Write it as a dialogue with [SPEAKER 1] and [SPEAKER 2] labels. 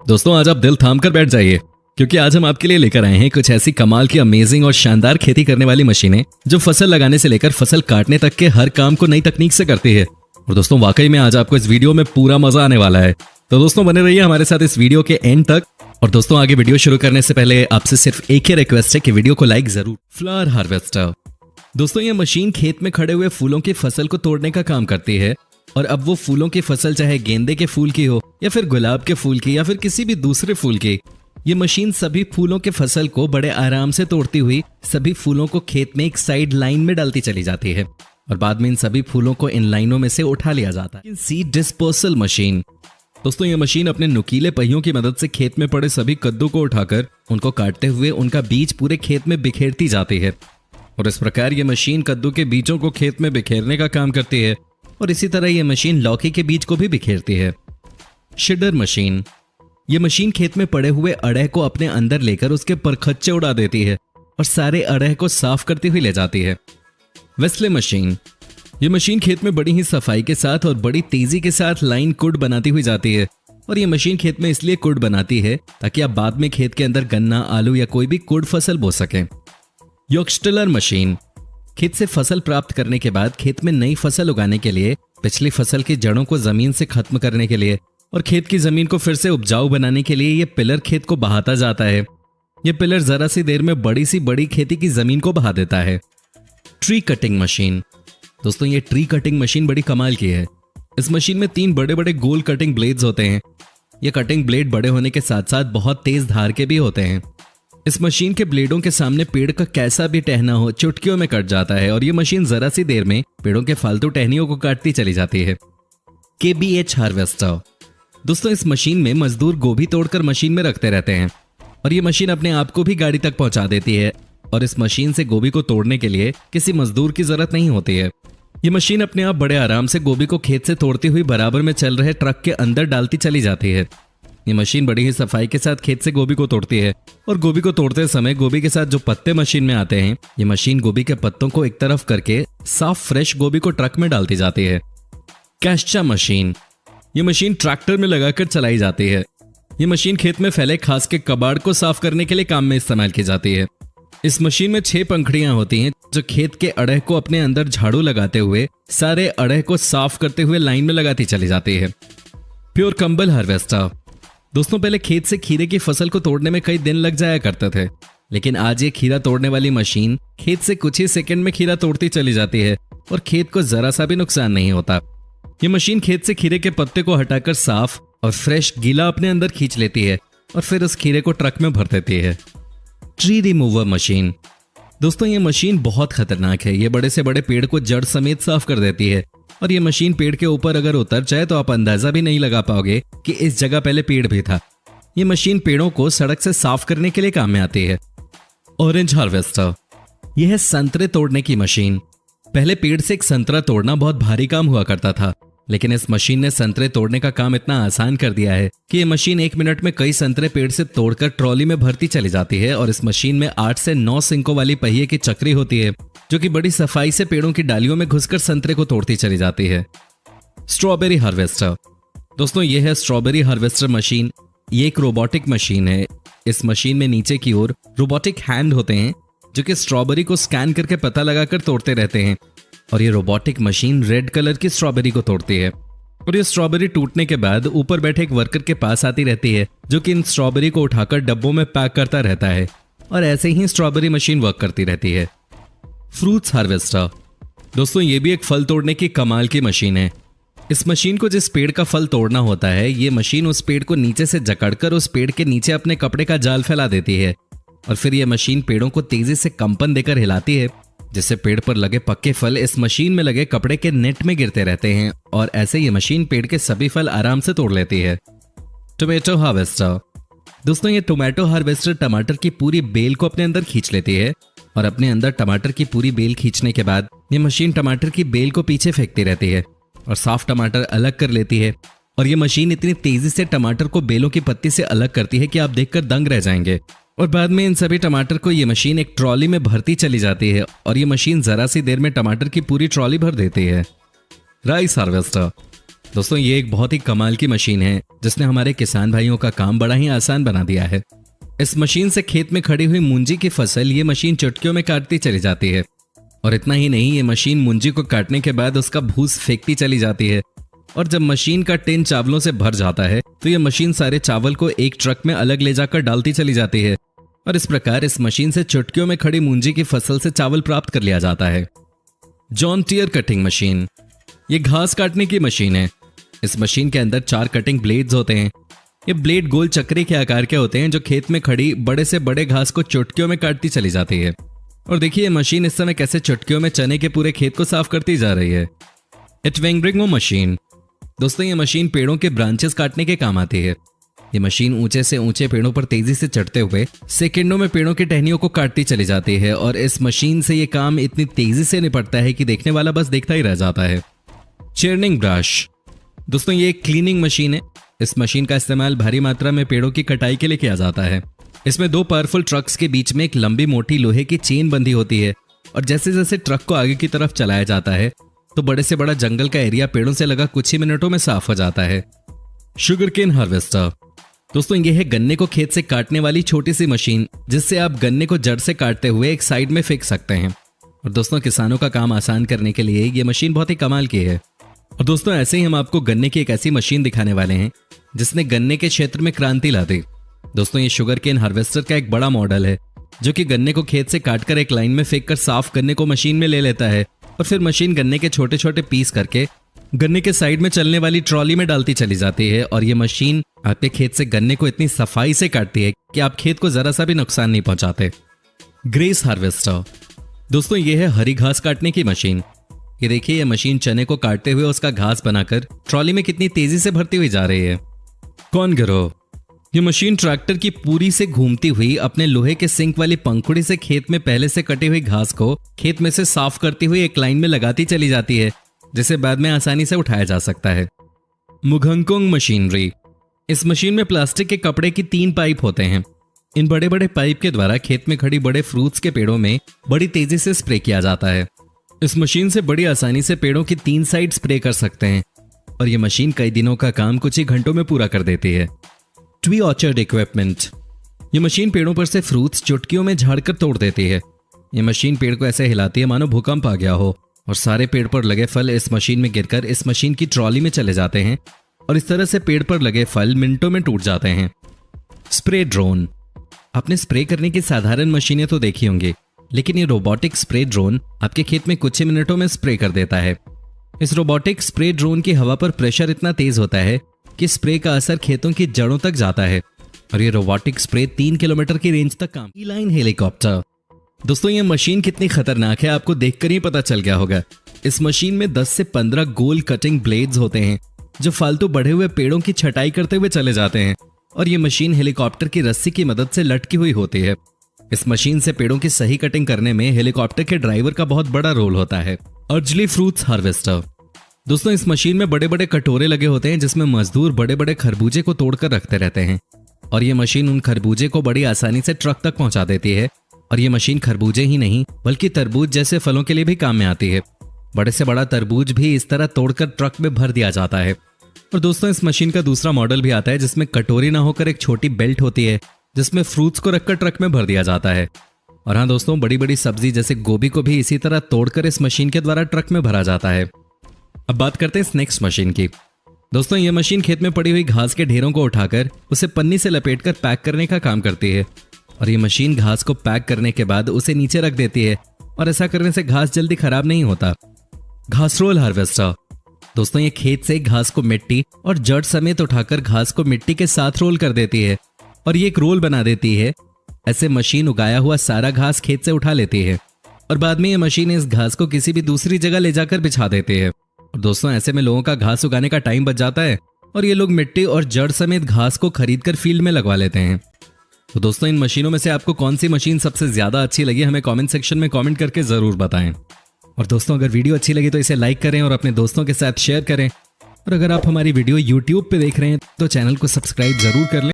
[SPEAKER 1] दोस्तों आज आप दिल थाम कर बैठ जाइए क्योंकि आज हम आपके लिए लेकर आए हैं कुछ ऐसी कमाल की अमेजिंग और शानदार खेती करने वाली मशीनें जो फसल लगाने से लेकर फसल काटने तक के हर काम को नई तकनीक से करती है। और दोस्तों वाकई में आज आपको इस वीडियो में पूरा मजा आने वाला है, तो दोस्तों बने रहिए हमारे साथ इस वीडियो के एंड तक। और दोस्तों आगे वीडियो शुरू करने से पहले आपसे सिर्फ एक ही रिक्वेस्ट है कि वीडियो को लाइक जरूर। फ्लावर हार्वेस्टर दोस्तों ये मशीन खेत में खड़े हुए फूलों की फसल को तोड़ने का काम करती है। और अब वो फूलों की फसल चाहे गेंदे के फूल की हो या फिर गुलाब के फूल की या फिर किसी भी दूसरे फूल की, ये मशीन सभी फूलों के फसल को बड़े आराम से तोड़ती हुई सभी फूलों को खेत में एक साइड लाइन में डालती चली जाती है और बाद में इन सभी फूलों को इन लाइनों में से उठा लिया जाता है। सीड डिस्पर्सल मशीन दोस्तों ये मशीन अपने नुकीले पहियों की मदद से खेत में पड़े सभी कद्दू को उठाकर उनको काटते हुए उनका बीज पूरे खेत में बिखेरती जाती है। और इस प्रकार ये मशीन कद्दू के बीजों को खेत में बिखेरने का काम करती है और इसी तरह ये मशीन लौकी के बीज को भी बिखेरती है। शिडर मशीन ये मशीन खेत में पड़े हुए अड़ह को अपने अंदर लेकर उसके परखच्चे उड़ा देती है और सारे अड़ह को साफ करती हुई ले जाती है। वेस्ले मशीन ये मशीन खेत में बड़ी ही सफाई के साथ और बड़ी तेजी के साथ लाइन कुड बनाती हुई जाती है। और ये मशीन खेत में इसलिए कुड बनाती है ताकि आप बाद में खेत के अंदर गन्ना, आलू या कोई भी कुड फसल बो सकें। योक्सटिलर मशीन खेत से फसल प्राप्त करने के बाद खेत में नई फसल उगाने के लिए, पिछली फसल की जड़ों को जमीन से खत्म करने के लिए और खेत की जमीन को फिर से उपजाऊ बनाने के लिए ये पिलर खेत को बहाता जाता है। ये पिलर जरा सी देर में बड़ी सी बड़ी खेती की जमीन को बहा देता है। ट्री कटिंग मशीन दोस्तों ये ट्री कटिंग मशीन बड़ी कमाल की है। इस मशीन में 3 बड़े बड़े गोल कटिंग ब्लेड्स होते हैं। ये कटिंग ब्लेड बड़े होने के साथ साथ बहुत तेज धार के भी होते हैं। इस मशीन के ब्लेडों के सामने पेड़ का कैसा भी टहना हो चुटकियों में कट जाता है और ये मशीन जरा सी देर में पेड़ों के फालतू टहनियों को काटती चली जाती है। KBH हार्वेस्टर दोस्तों इस मशीन में मजदूर गोभी तोड़कर मशीन में रखते रहते हैं और ये मशीन अपने आप को भी गाड़ी तक पहुंचा देती है। और इस मशीन से गोभी को तोड़ने के लिए किसी मजदूर की जरूरत नहीं होती है। ये मशीन अपने आप बड़े आराम से गोभी को खेत से तोड़ती हुई बराबर में चल रहे ट्रक के अंदर डालती चली जाती है। ये मशीन बड़ी ही सफाई के साथ खेत से गोभी को तोड़ती है और गोभी को तोड़ते समय गोभी के साथ जो पत्ते मशीन में आते हैं, ये मशीन गोभी के पत्तों को एक तरफ करके साफ फ्रेश गोभी को ट्रक में डालती जाती है। कैश्चा मशीन ये मशीन ट्रैक्टर में लगाकर चलाई जाती है। ये मशीन खेत में फैले खास के कबाड़ को साफ करने के लिए काम में इस्तेमाल की जाती है। इस मशीन में 6 पंखुड़ियां होती हैं जो खेत के अड़ह को अपने अंदर झाड़ू लगाते हुए सारे अड़ह को साफ करते हुए लाइन में लगाती चली जाती है। प्योर कंबल हार्वेस्टर दोस्तों पहले खेत से खीरे की फसल को तोड़ने में कई दिन लग जाया करते थे, लेकिन आज ये खीरा तोड़ने वाली मशीन खेत से कुछ ही सेकंड में खीरा तोड़ती चली जाती है और खेत को जरा सा भी नुकसान नहीं होता। ये मशीन खेत से खीरे के पत्ते को हटाकर साफ और फ्रेश गीला अपने अंदर खींच लेती है और फिर उस खीरे को ट्रक में भर देती है। ट्री रिमूवर मशीन दोस्तों ये मशीन बहुत खतरनाक है। ये बड़े से बड़े पेड़ को जड़ समेत साफ कर देती है और ये मशीन पेड़ के ऊपर अगर उतर जाए तो आप अंदाजा भी नहीं लगा पाओगे कि इस जगह पहले पेड़ भी था। ये मशीन पेड़ों को सड़क से साफ करने के लिए काम में आती है। ऑरेंज हार्वेस्टर यह है संतरे तोड़ने की मशीन। पहले पेड़ से एक संतरा तोड़ना बहुत भारी काम हुआ करता था, लेकिन इस मशीन ने संतरे तोड़ने का काम इतना आसान कर दिया है कि ये मशीन 1 मिनट में कई संतरे पेड़ से तोड़कर ट्रॉली में भरती चली जाती है। और इस मशीन में 8 से 9 सिंकों वाली पहिए की चक्री होती है जो कि बड़ी सफाई से पेड़ों की डालियों में घुसकर संतरे को तोड़ती चली जाती है। स्ट्रॉबेरी हार्वेस्टर दोस्तों ये है स्ट्रॉबेरी हार्वेस्टर मशीन। ये एक रोबोटिक मशीन है। इस मशीन में नीचे की ओर रोबोटिक हैंड होते हैं जो कि स्ट्रॉबेरी को स्कैन करके पता लगाकर तोड़ते रहते हैं। और ये रोबोटिक मशीन रेड कलर की स्ट्रॉबेरी को तोड़ती है और ये स्ट्रॉबेरी टूटने के बाद ऊपर बैठे एक वर्कर के पास आती रहती है जो कि इन स्ट्रॉबेरी को उठाकर डब्बों में पैक करता रहता है और ऐसे ही स्ट्रॉबेरी मशीन वर्क करती रहती है। फ्रूट्स हार्वेस्टर दोस्तों ये भी एक फल तोड़ने की कमाल की मशीन है। इस मशीन को जिस पेड़ का फल तोड़ना होता है, ये मशीन उस पेड़ को नीचे से जकड़कर उस पेड़ के नीचे अपने कपड़े का जाल फैला देती है और फिर यह मशीन पेड़ों को तेजी से कंपन देकर हिलाती है जिससे पेड़ पर लगे पक्के फल इस मशीन में लगे कपड़े के नेट में गिरते रहते हैं और ऐसे ये मशीन पेड़ के सभी फल आराम से तोड़ लेती है। टोमेटो हार्वेस्टर दोस्तों ये टोमेटो हार्वेस्टर टमाटर की पूरी बेल को अपने अंदर खींच लेती है और अपने अंदर टमाटर की पूरी बेल खींचने के बाद ये मशीन टमाटर की बेल को पीछे फेंकती रहती है और साफ टमाटर अलग कर लेती है। और ये मशीन इतनी तेजी से टमाटर को बेलों की पत्ती से अलग करती है कि आप देखकर दंग रह जाएंगे। और बाद में इन सभी टमाटर को ये मशीन एक ट्रॉली में भरती चली जाती है और ये मशीन जरा सी देर में टमाटर की पूरी ट्रॉली भर देती है। राइस हार्वेस्टर दोस्तों ये एक बहुत ही कमाल की मशीन है जिसने हमारे किसान भाइयों का काम बड़ा ही आसान बना दिया है। इस मशीन से खेत में खड़ी हुई मूंजी की फसल ये मशीन चुटकियों में काटती चली जाती है। और इतना ही नहीं, ये मशीन मूंजी को काटने के बाद उसका भूस फेंकती चली जाती है। और जब मशीन का टिन चावलों से भर जाता है तो ये मशीन सारे चावल को एक ट्रक में अलग ले जाकर डालती चली जाती है। और इस प्रकार इस मशीन से चुटकियों में खड़ी मूंजी की फसल से चावल प्राप्त कर लिया जाता है। जॉन टियर कटिंग मशीन, ये घास काटने की मशीन है। इस मशीन के अंदर 4 कटिंग ब्लेड्स होते हैं। ये ब्लेड गोल चक्री के आकार के होते हैं जो खेत में खड़ी बड़े से बड़े घास को चुटकियों में काटती चली जाती है। और देखिए ये मशीन इस समय कैसे चुटकियों में चने के पूरे खेत को साफ करती जा रही है। इटवेंग्रिंगो मशीन, दोस्तों ये मशीन पेड़ों के ब्रांचेस काटने के काम आती है। ये मशीन ऊंचे से ऊंचे पेड़ों पर तेजी से चढ़ते हुए सेकंडों में पेड़ों की टहनियों को काटती चली जाती है। और इस मशीन से ये काम इतनी तेजी से निपटता है कि देखने वाला बस देखता ही रह जाता है। चर्निंग ब्रश, दोस्तों ये एक क्लीनिंग मशीन है। इस मशीन का इस्तेमाल भारी मात्रा में पेड़ों की कटाई के लिए किया जाता है। इसमें 2 पावरफुल ट्रक्स के बीच में एक लंबी मोटी लोहे की चेन बंधी होती है। और जैसे जैसे ट्रक को आगे की तरफ चलाया जाता है तो बड़े से बड़ा जंगल का एरिया पेड़ों से लगा कुछ ही मिनटों में साफ हो जाता है। शुगर केन हार्वेस्टर, दोस्तों ये है गन्ने को खेत से काटने वाली छोटी सी मशीन जिससे आप गन्ने को जड़ से काटते हुए एक साइड में फेंक सकते हैं। और दोस्तों किसानों का काम आसान करने के लिए ये मशीन बहुत ही कमाल की है। और दोस्तों ऐसे ही हम आपको गन्ने की एक ऐसी मशीन दिखाने वाले हैं जिसने गन्ने के क्षेत्र में क्रांति ला दी। दोस्तों ये शुगर केन हार्वेस्टर का एक बड़ा मॉडल है जो कि गन्ने को खेत से काटकर एक लाइन में फेंक कर साफ गन्ने को मशीन में ले लेता है। और फिर मशीन गन्ने के छोटे छोटे पीस करके गन्ने के साइड में चलने वाली ट्रॉली में डालती चली जाती है। और ये मशीन आपके खेत से गन्ने को इतनी सफाई से काटती है कि आप खेत को जरा सा भी नुकसान नहीं पहुंचाते। ग्रेस हार्वेस्टर, दोस्तों ये है हरी घास काटने की मशीन। ये देखिए ये मशीन चने को काटते हुए उसका घास बनाकर ट्रॉली में कितनी तेजी से भरती हुई जा रही है। कॉनगरो, ये मशीन ट्रैक्टर की पूरी से घूमती हुई अपने लोहे के सिंक वाली पंखुड़ी से खेत में पहले से कटी हुई घास को खेत में से साफ करती हुई एक लाइन में लगाती चली जाती है जिसे बाद में आसानी से उठाया जा सकता है। मुघंगकोंग मशीनरी, इस मशीन में प्लास्टिक के कपड़े की 3 पाइप होते हैं। इन बड़े बड़े पाइप के द्वारा खेत में खड़ी बड़े फ्रूट्स के पेड़ों में बड़ी तेजी से स्प्रे किया जाता है। इस मशीन से बड़ी आसानी से पेड़ों की 3 साइड स्प्रे कर सकते हैं। और यह मशीन कई दिनों का काम कुछ ही घंटों में पूरा कर देती है। ट्री ऑर्चर्ड इक्विपमेंट, ये मशीन पेड़ों पर से फ्रूट्स चुटकियों में झाड़कर तोड़ देती है। ये मशीन पेड़ को ऐसे हिलाती है मानो भूकंप आ गया हो। और सारे पेड़ पर लगे फल इस मशीन में गिरकर इस मशीन की ट्रॉली में चले जाते हैं। और इस तरह से पेड़ पर लगे फल मिनटों में टूट जाते हैं। स्प्रे ड्रोन, आपने स्प्रे करने की साधारण मशीनें तो देखी होंगी, लेकिन ये रोबोटिक स्प्रे ड्रोन आपके खेत में कुछ ही मिनटों में स्प्रे कर देता है। इस रोबोटिक स्प्रे ड्रोन की हवा पर प्रेशर इतना तेज होता है कि स्प्रे का असर खेतों की जड़ों तक जाता है। और ये रोबोटिक स्प्रे 3 किलोमीटर की रेंज तक काम। ई-लाइन हेलीकॉप्टर, दोस्तों ये मशीन कितनी खतरनाक है आपको देखकर ही पता चल गया होगा। इस मशीन में 10 से 15 गोल कटिंग ब्लेड्स होते हैं जो फालतू बढ़े हुए पेड़ों की छटाई करते हुए चले जाते हैं। और ये मशीन हेलीकॉप्टर की रस्सी की मदद से लटकी हुई होती है। इस मशीन से पेड़ों की सही कटिंग करने में हेलीकॉप्टर के ड्राइवर का बहुत बड़ा रोल होता है। अर्जली फ्रूट्स हार्वेस्टर, दोस्तों इस मशीन में बड़े बड़े कटोरे लगे होते हैं जिसमें मजदूर बड़े बड़े खरबूजे को तोड़कर रखते रहते हैं। और ये मशीन उन खरबूजे को बड़ी आसानी से ट्रक तक पहुंचा देती है। और ये मशीन खरबूजे ही नहीं बल्कि तरबूज जैसे फलों के लिए भी काम में आती है। बड़े से बड़ा तरबूज भी इस तरह तोड़कर ट्रक में भर दिया जाता है। और दोस्तों इस मशीन का दूसरा मॉडल भी आता है जिसमें कटोरी ना होकर एक छोटी बेल्ट होती है जिसमें फ्रूट्स को रखकर ट्रक में भर दिया जाता है। और हाँ दोस्तों, बड़ी बड़ी सब्जी जैसे गोभी को भी इसी तरह तोड़कर इस मशीन के द्वारा ट्रक में भरा जाता है। अब बात करते हैं इस नेक्स्ट मशीन की। दोस्तों ये मशीन खेत में पड़ी हुई घास के ढेरों को उठाकर उसे पन्नी से लपेटकर पैक करने का काम करती है। और ये मशीन घास को पैक करने के बाद उसे नीचे रख देती है। और ऐसा करने से घास जल्दी खराब नहीं होता। घास रोल हार्वेस्टर, दोस्तों ये खेत से घास को मिट्टी और जड़ समेत उठाकर घास को मिट्टी के साथ रोल कर देती है। और ये एक रोल बना देती है। ऐसे मशीन उगाया हुआ सारा घास खेत से उठा लेती है। और बाद में ये मशीन इस घास को किसी भी दूसरी जगह ले जाकर बिछा देती है। और दोस्तों ऐसे में लोगों का घास उगाने का टाइम बच जाता है। और ये लोग मिट्टी और जड़ समेत घास को खरीदकर फील्ड में लगवा लेते हैं। तो दोस्तों इन मशीनों में से आपको कौन सी मशीन सबसे ज्यादा अच्छी लगी हमें कमेंट सेक्शन में कमेंट करके जरूर बताएं। और दोस्तों अगर वीडियो अच्छी लगी तो इसे लाइक करें और अपने दोस्तों के साथ शेयर करें। और अगर आप हमारी वीडियो YouTube पे देख रहे हैं तो चैनल को सब्सक्राइब जरूर कर लें।